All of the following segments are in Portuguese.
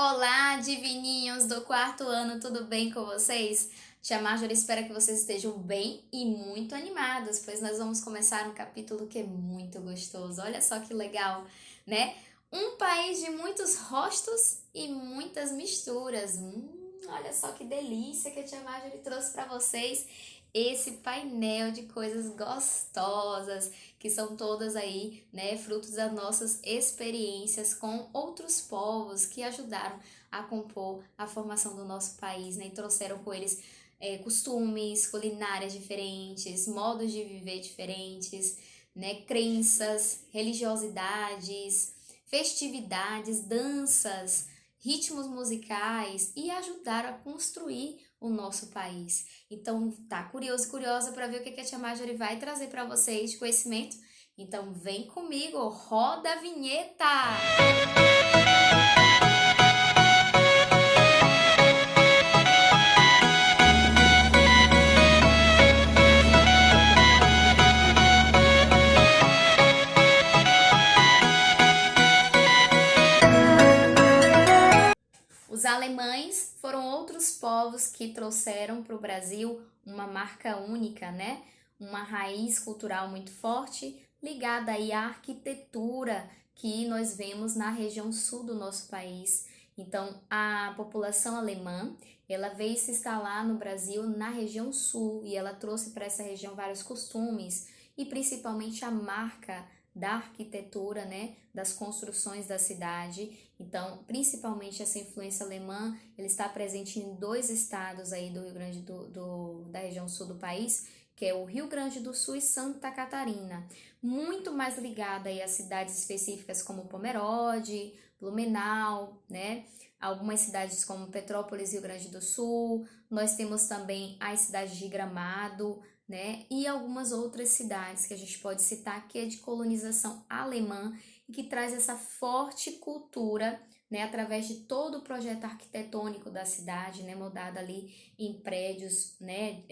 Olá, divininhos do quarto ano, tudo bem com vocês? Tia Marjorie espera que vocês estejam bem e muito animados, pois nós vamos começar um capítulo que é muito gostoso. Olha só que legal, né? Um país de muitos rostos e muitas misturas. Olha só que delícia que a Tia Marjorie trouxe para vocês esse painel de coisas gostosas, que são todas aí, né, frutos das nossas experiências com outros povos que ajudaram a compor a formação do nosso país, né, e trouxeram com eles costumes, culinárias diferentes, modos de viver diferentes, né, crenças, religiosidades, festividades, danças, ritmos musicais e ajudaram a construir o nosso país. Então, tá curioso e curiosa para ver o que a Tia Marjorie vai trazer para vocês de conhecimento? Então, vem comigo, roda a vinheta! Os alemães foram outros povos que trouxeram para o Brasil uma marca única, né? Uma raiz cultural muito forte, ligada aí à arquitetura que nós vemos na região sul do nosso país. Então, a população alemã, ela veio se instalar no Brasil na região sul e ela trouxe para essa região vários costumes e principalmente a marca da arquitetura, né, das construções da cidade. Então, principalmente essa influência alemã, ele está presente em dois estados aí do Rio Grande da região sul do país, que é o Rio Grande do Sul e Santa Catarina. Muito mais ligada aí a cidades específicas como Pomerode, Blumenau, né? Algumas cidades como Petrópolis, Rio Grande do Sul. Nós temos também as cidades de Gramado, né? E algumas outras cidades que a gente pode citar que é de colonização alemã e que traz essa forte cultura, né, através de todo o projeto arquitetônico da cidade, né, moldada ali em prédios, né,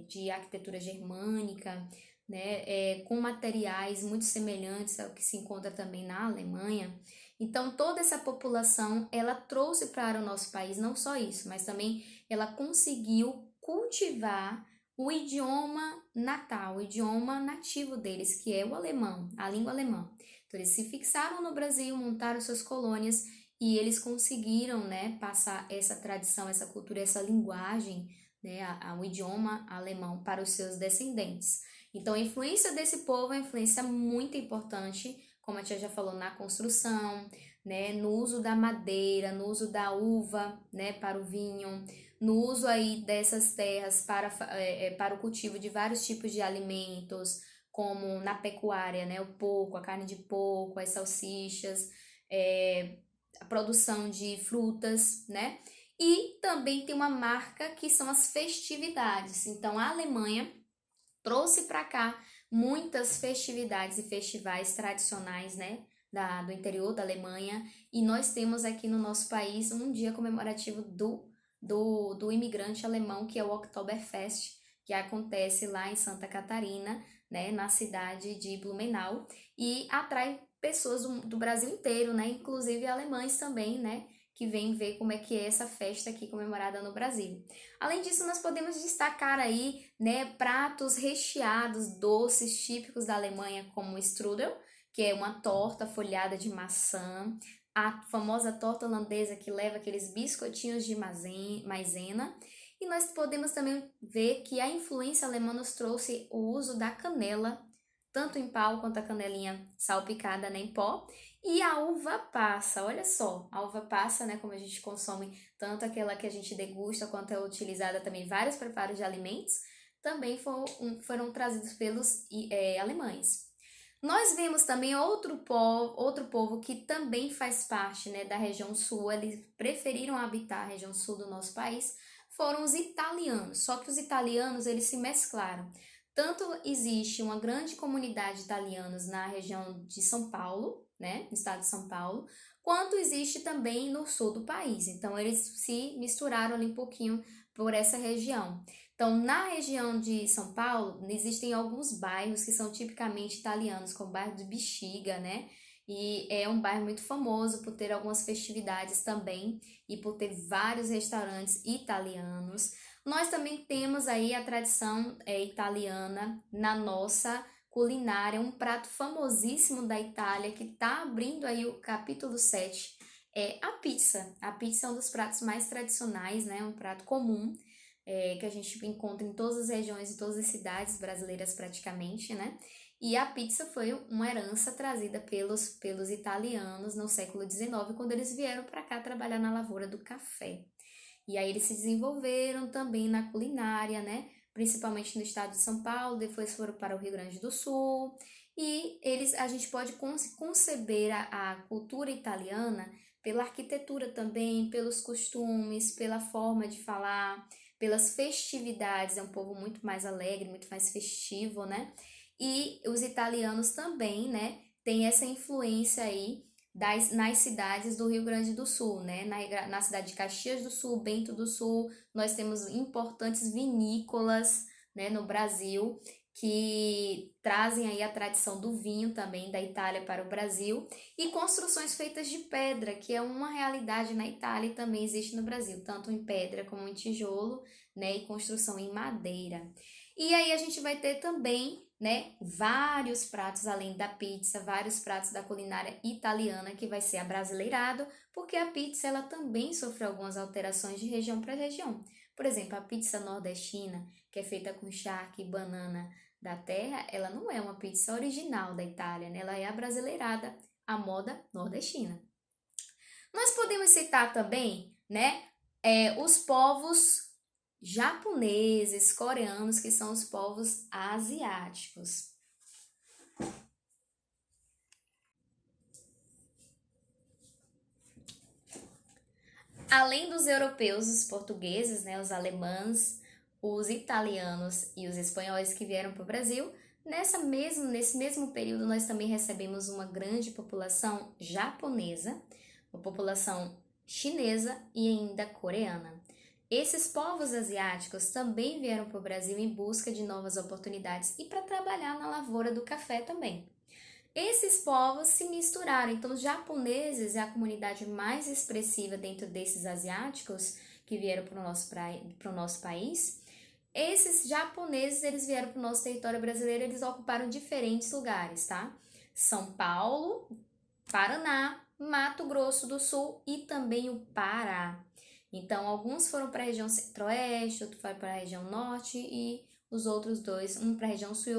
de arquitetura germânica, né, com materiais muito semelhantes ao que se encontra também na Alemanha. Então, toda essa população, ela trouxe para o nosso país não só isso, mas também ela conseguiu cultivar o idioma natal, o idioma nativo deles, que é o alemão, a língua alemã. Então, eles se fixaram no Brasil, montaram suas colônias e eles conseguiram, né, passar essa tradição, essa cultura, essa linguagem, né, o idioma alemão para os seus descendentes. Então, a influência desse povo é uma influência muito importante, como a tia já falou, na construção, né, no uso da madeira, no uso da uva, né, para o vinho, no uso aí dessas terras para o cultivo de vários tipos de alimentos, como na pecuária, né, o porco, a carne de porco, as salsichas, a produção de frutas, né? E também tem uma marca que são as festividades. Então, a Alemanha trouxe para cá muitas festividades e festivais tradicionais, né? Do interior da Alemanha. E nós temos aqui no nosso país um dia comemorativo do imigrante alemão, que é o Oktoberfest, que acontece lá em Santa Catarina, né, na cidade de Blumenau, e atrai pessoas do Brasil inteiro, né, inclusive alemães também, né, que vêm ver como é que é essa festa aqui comemorada no Brasil. Além disso, nós podemos destacar aí, né, pratos recheados, doces típicos da Alemanha, como o strudel, que é uma torta folhada de maçã, a famosa torta holandesa que leva aqueles biscoitinhos de maisena. E nós podemos também ver que a influência alemã nos trouxe o uso da canela, tanto em pau quanto a canelinha salpicada, né, em pó. E a uva passa, olha só, a uva passa, né, como a gente consome tanto aquela que a gente degusta quanto é utilizada também em vários preparos de alimentos, também foram trazidos pelos alemães. Nós vemos também outro povo que também faz parte, né, da região sul, eles preferiram habitar a região sul do nosso país, foram os italianos. Só que os italianos, eles se mesclaram. Tanto existe uma grande comunidade de italianos na região de São Paulo, né, no estado de São Paulo, quanto existe também no sul do país. Então, eles se misturaram ali um pouquinho por essa região. Então, na região de São Paulo, existem alguns bairros que são tipicamente italianos, como o bairro de Bexiga, né? e é um bairro muito famoso por ter algumas festividades também e por ter vários restaurantes italianos. Nós também temos aí a tradição italiana na nossa culinária, um prato famosíssimo da Itália que está abrindo aí o capítulo 7 é a pizza. A pizza é um dos pratos mais tradicionais, né? Um prato comum que a gente encontra em todas as regiões e todas as cidades brasileiras praticamente, né? E a pizza foi uma herança trazida pelos italianos no século XIX, quando eles vieram para cá trabalhar na lavoura do café. E aí eles se desenvolveram também na culinária, né? Principalmente no estado de São Paulo, depois foram para o Rio Grande do Sul. E a gente pode conceber a cultura italiana pela arquitetura também, pelos costumes, pela forma de falar, pelas festividades. É um povo muito mais alegre, muito mais festivo, né? E os italianos também, né? Tem essa influência aí nas cidades do Rio Grande do Sul, né? Na cidade de Caxias do Sul, Bento do Sul, nós temos importantes vinícolas, né, no Brasil, que trazem aí a tradição do vinho também da Itália para o Brasil, e construções feitas de pedra, que é uma realidade na Itália e também existe no Brasil, tanto em pedra como em tijolo, né, e construção em madeira. E aí a gente vai ter também, né, vários pratos além da pizza, vários pratos da culinária italiana que vai ser abrasileirado, porque a pizza ela também sofreu algumas alterações de região para região. Por exemplo, a pizza nordestina, que é feita com charque e banana da terra, ela não é uma pizza original da Itália, né? Ela é abrasileirada à moda nordestina. Nós podemos citar também, né, os povos japoneses, coreanos, que são os povos asiáticos. Além dos europeus, os portugueses, né, os alemães, os italianos e os espanhóis que vieram para o Brasil, nesse mesmo período nós também recebemos uma grande população japonesa, uma população chinesa e ainda coreana. Esses povos asiáticos também vieram para o Brasil em busca de novas oportunidades e para trabalhar na lavoura do café também. Esses povos se misturaram, então os japoneses é a comunidade mais expressiva dentro desses asiáticos que vieram para o nosso país. Esses japoneses, eles vieram para o nosso território brasileiro, eles ocuparam diferentes lugares, tá? São Paulo, Paraná, Mato Grosso do Sul e também o Pará. Então, alguns foram para a região centro-oeste, outro foi para a região norte e os outros dois, um para a região sul e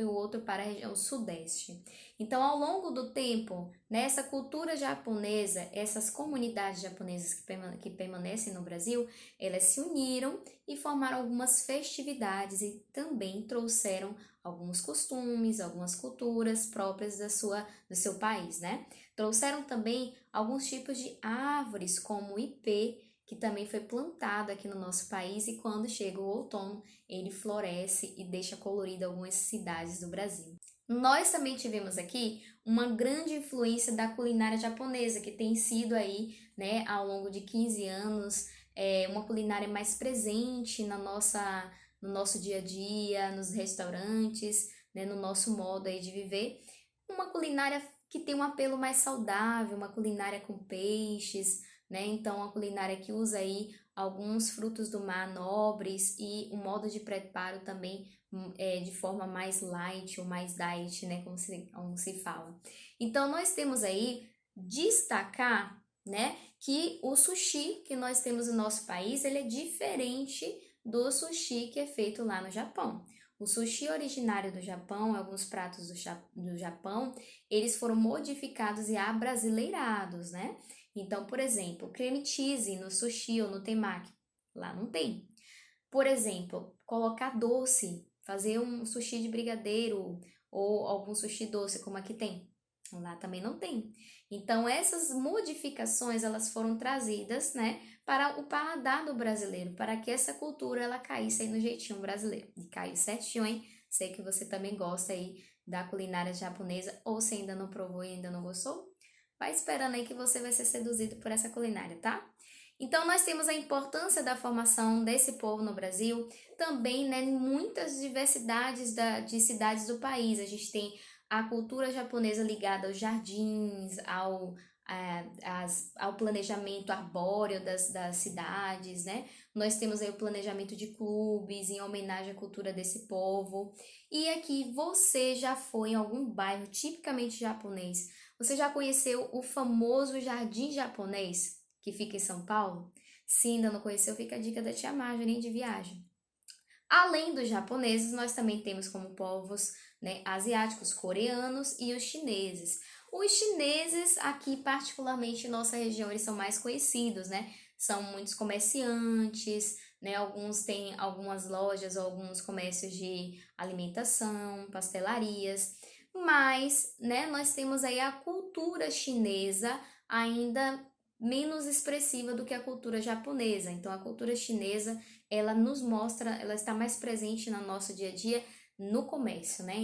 o outro para a região sudeste. Então, ao longo do tempo, nessa cultura japonesa, essas comunidades japonesas que permanecem no Brasil, elas se uniram e formaram algumas festividades e também trouxeram alguns costumes, algumas culturas próprias do seu país, né? Trouxeram também alguns tipos de árvores, como o ipê, que também foi plantado aqui no nosso país e quando chega o outono, ele floresce e deixa colorido algumas cidades do Brasil. Nós também tivemos aqui uma grande influência da culinária japonesa, que tem sido aí, né, ao longo de 15 anos, uma culinária mais presente no nosso dia a dia, nos restaurantes, né, no nosso modo aí de viver. Uma culinária que tem um apelo mais saudável, uma culinária com peixes, né? Então, uma culinária que usa aí alguns frutos do mar nobres e um modo de preparo também de forma mais light ou mais diet, né? Como se fala. Então, nós temos aí destacar, né, que o sushi que nós temos no nosso país, ele é diferente do sushi que é feito lá no Japão. O sushi originário do Japão, alguns pratos do Japão, eles foram modificados e abrasileirados, né? Então, por exemplo, creme cheese no sushi ou no temaki, lá não tem. Por exemplo, colocar doce, fazer um sushi de brigadeiro ou algum sushi doce, como aqui tem. Lá também não tem. Então, essas modificações, elas foram trazidas, né, para o paladar do brasileiro, para que essa cultura, ela caísse aí no jeitinho brasileiro. E caiu certinho, hein? Sei que você também gosta aí da culinária japonesa, ou se ainda não provou e ainda não gostou, vai esperando aí que você vai ser seduzido por essa culinária, tá? Então, nós temos a importância da formação desse povo no Brasil, também, né, muitas diversidades de cidades do país. A gente tem a cultura japonesa ligada aos jardins, ao planejamento arbóreo das cidades, né? Nós temos aí o planejamento de clubes em homenagem à cultura desse povo. E aqui, você já foi em algum bairro tipicamente japonês? Você já conheceu o famoso Jardim Japonês, que fica em São Paulo? Se ainda não conheceu, fica a dica da tia Marjorie de viagem. Além dos japoneses, nós também temos como povos, né, asiáticos, coreanos e os chineses. Os chineses, aqui particularmente em nossa região, eles são mais conhecidos, né? São muitos comerciantes, né? Alguns têm algumas lojas ou alguns comércios de alimentação, pastelarias, mas, né, nós temos aí a cultura chinesa ainda menos expressiva do que a cultura japonesa. Então, a cultura chinesa ela nos mostra, ela está mais presente no nosso dia a dia no comércio, né?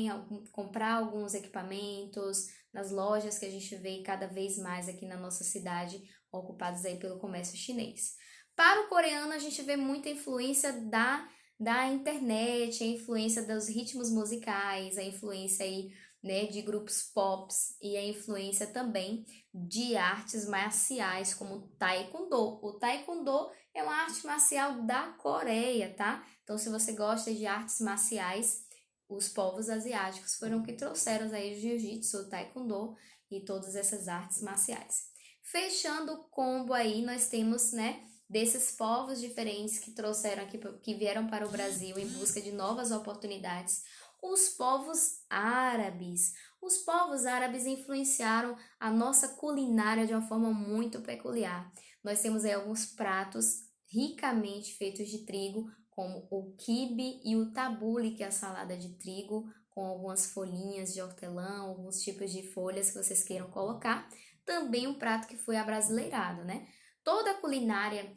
Comprar alguns equipamentos, nas lojas que a gente vê cada vez mais aqui na nossa cidade, ocupadas aí pelo comércio chinês. Para o coreano, a gente vê muita influência da internet, a influência dos ritmos musicais, a influência aí, né, de grupos pops e a influência também de artes marciais como o Taekwondo. O Taekwondo é uma arte marcial da Coreia, tá? Então, se você gosta de artes marciais, os povos asiáticos foram que trouxeram aí o jiu-jitsu, o taekwondo e todas essas artes marciais. Fechando o combo aí, nós temos, né, desses povos diferentes que trouxeram aqui, que vieram para o Brasil em busca de novas oportunidades, os povos árabes. Os povos árabes influenciaram a nossa culinária de uma forma muito peculiar. Nós temos aí alguns pratos ricamente feitos de trigo, como o quibe e o tabule, que é a salada de trigo, com algumas folhinhas de hortelã, alguns tipos de folhas que vocês queiram colocar. Também um prato que foi abrasileirado, né? Toda a culinária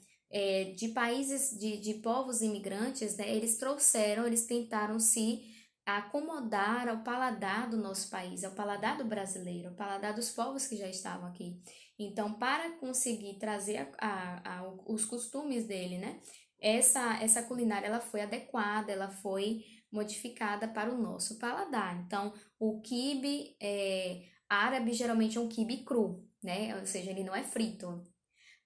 de países, de povos imigrantes, né? Eles tentaram se acomodar ao paladar do nosso país, ao paladar do brasileiro, ao paladar dos povos que já estavam aqui. Então, para conseguir trazer os costumes dele, né? Essa culinária ela foi adequada, ela foi modificada para o nosso paladar. Então, o quibe árabe geralmente é um quibe cru, né? Ou seja, ele não é frito.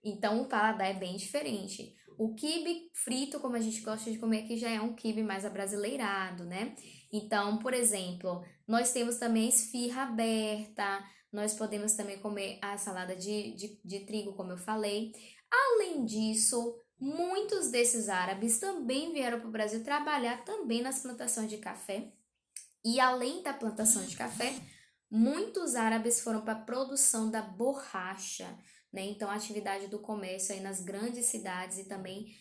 Então, o paladar é bem diferente. O quibe frito, como a gente gosta de comer aqui, já é um quibe mais abrasileirado, né? Então, por exemplo, nós temos também a esfirra aberta, nós podemos também comer a salada de trigo, como eu falei. Além disso, muitos desses árabes também vieram para o Brasil trabalhar também nas plantações de café. E além da plantação de café, muitos árabes foram para a produção da borracha, né? Então, a atividade do comércio aí nas grandes cidades e também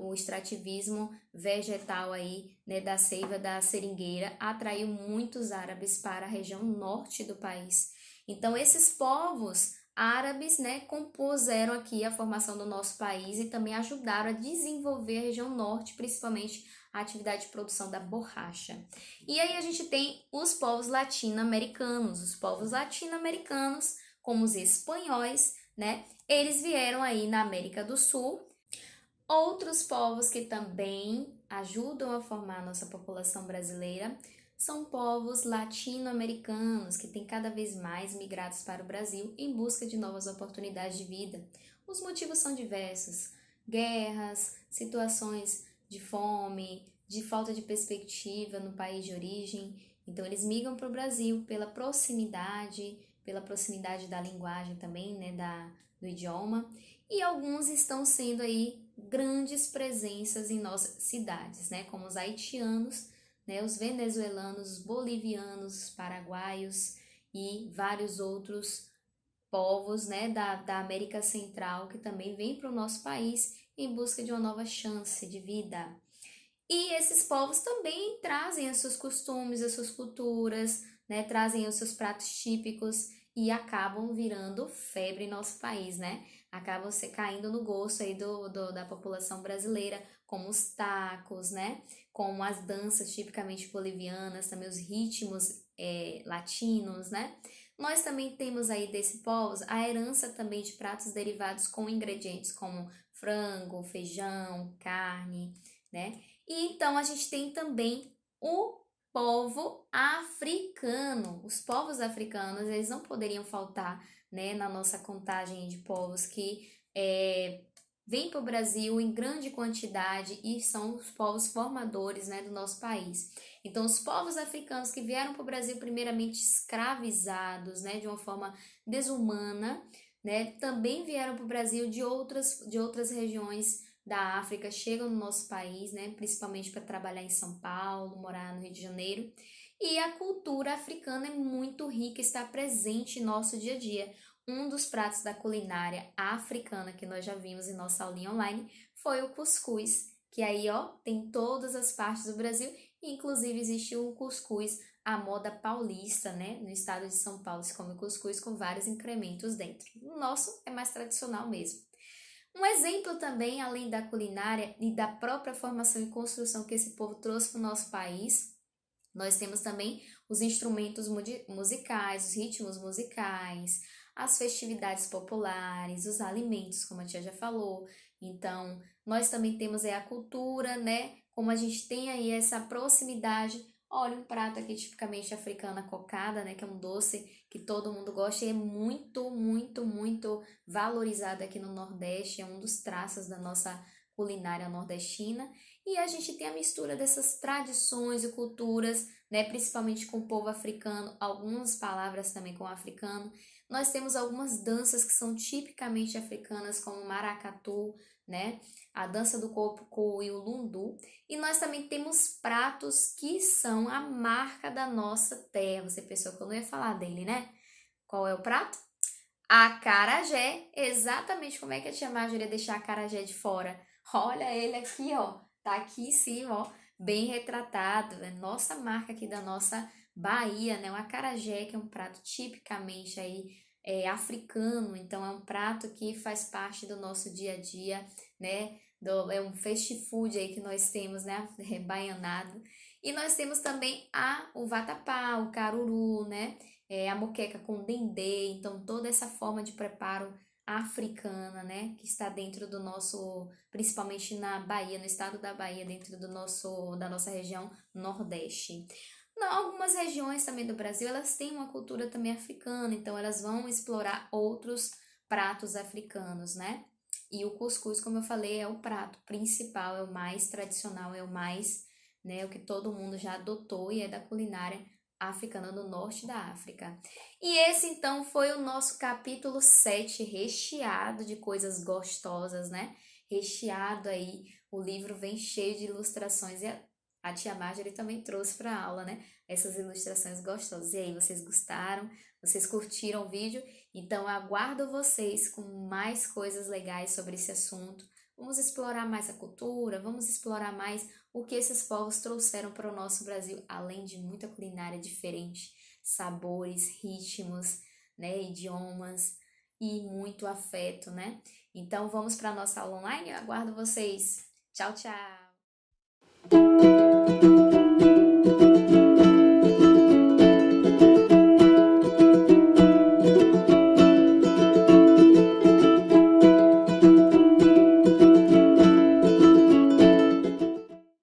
o extrativismo vegetal aí, né, da seiva da seringueira, atraiu muitos árabes para a região norte do país. Então, esses povos árabes, né, compuseram aqui a formação do nosso país e também ajudaram a desenvolver a região norte, principalmente a atividade de produção da borracha. E aí a gente tem os povos latino-americanos. Os povos latino-americanos, como os espanhóis, né? Eles vieram aí na América do Sul. Outros povos que também ajudam a formar a nossa população brasileira são povos latino-americanos, que têm cada vez mais migrados para o Brasil em busca de novas oportunidades de vida. Os motivos são diversos: guerras, situações de fome, de falta de perspectiva no país de origem. Então, eles migram para o Brasil pela proximidade da linguagem também, né, do idioma. E alguns estão sendo aí grandes presenças em nossas cidades, né, como os haitianos, né, os venezuelanos, os bolivianos, os paraguaios e vários outros povos, né, da América Central que também vêm para o nosso país em busca de uma nova chance de vida. E esses povos também trazem os seus costumes, as suas culturas, né, trazem os seus pratos típicos e acabam virando febre em nosso país, né? Acabam se caindo no gosto aí da população brasileira, como os tacos, né? Como as danças tipicamente bolivianas, também os ritmos latinos, né? Nós também temos aí desse povos a herança também de pratos derivados com ingredientes como frango, feijão, carne, né? E então a gente tem também povo africano. Os povos africanos, eles não poderiam faltar, né, na nossa contagem de povos que vêm para o Brasil em grande quantidade e são os povos formadores, né, do nosso país. Então, os povos africanos que vieram para o Brasil primeiramente escravizados, né, de uma forma desumana, né, também vieram para o Brasil de outras regiões da África, chegam no nosso país, né, principalmente para trabalhar em São Paulo, morar no Rio de Janeiro. E a cultura africana é muito rica, está presente em nosso dia a dia. Um dos pratos da culinária africana que nós já vimos em nossa aulinha online foi o cuscuz, que aí, ó, tem todas as partes do Brasil, inclusive existe o cuscuz à moda paulista, né? No estado de São Paulo se come cuscuz com vários incrementos dentro. O nosso é mais tradicional mesmo. Um exemplo também, além da culinária e da própria formação e construção que esse povo trouxe para o nosso país, nós temos também os instrumentos musicais, os ritmos musicais, as festividades populares, os alimentos, como a tia já falou. Então, nós também temos a cultura, né? Como a gente tem aí essa proximidade. Olha, um prato aqui tipicamente africano, a cocada, né? Que é um doce que todo mundo gosta e é muito, muito, muito valorizado aqui no Nordeste. É um dos traços da nossa culinária nordestina. E a gente tem a mistura dessas tradições e culturas, né, principalmente com o povo africano, algumas palavras também com o africano. Nós temos algumas danças que são tipicamente africanas, como o maracatu, né, a dança do coco e o lundu. E nós também temos pratos que são a marca da nossa terra. Você pensou que eu não ia falar dele, né? Qual é o prato? Acarajé, exatamente como é que a tia Marjorie ia deixar acarajé de fora? Olha ele aqui, ó, tá aqui em cima, ó, bem retratado, é nossa marca aqui da nossa Bahia, né? O acarajé, que é um prato tipicamente aí africano, então é um prato que faz parte do nosso dia a dia, né? É um fast food aí que nós temos, né? Baianado. E nós temos também o vatapá, o caruru, né? A moqueca com dendê, então toda essa forma de preparo africana, né, que está dentro do nosso, principalmente na Bahia, no estado da Bahia, dentro da nossa região Nordeste. Algumas regiões também do Brasil, elas têm uma cultura também africana, então elas vão explorar outros pratos africanos, né? E o cuscuz, como eu falei, é o prato principal, é o mais tradicional, é o mais, né, o que todo mundo já adotou e é da culinária africana do norte da África. E esse então foi o nosso capítulo 7, recheado de coisas gostosas, né? Recheado aí, o livro vem cheio de ilustrações e a tia Marjorie também trouxe para a aula, né? Essas ilustrações gostosas. E aí, vocês gostaram? Vocês curtiram o vídeo? Então, eu aguardo vocês com mais coisas legais sobre esse assunto. Vamos explorar mais a cultura, vamos explorar mais o que esses povos trouxeram para o nosso Brasil, além de muita culinária diferente, sabores, ritmos, né, idiomas e muito afeto, né? Então, vamos para a nossa aula online? Eu aguardo vocês. Tchau, tchau!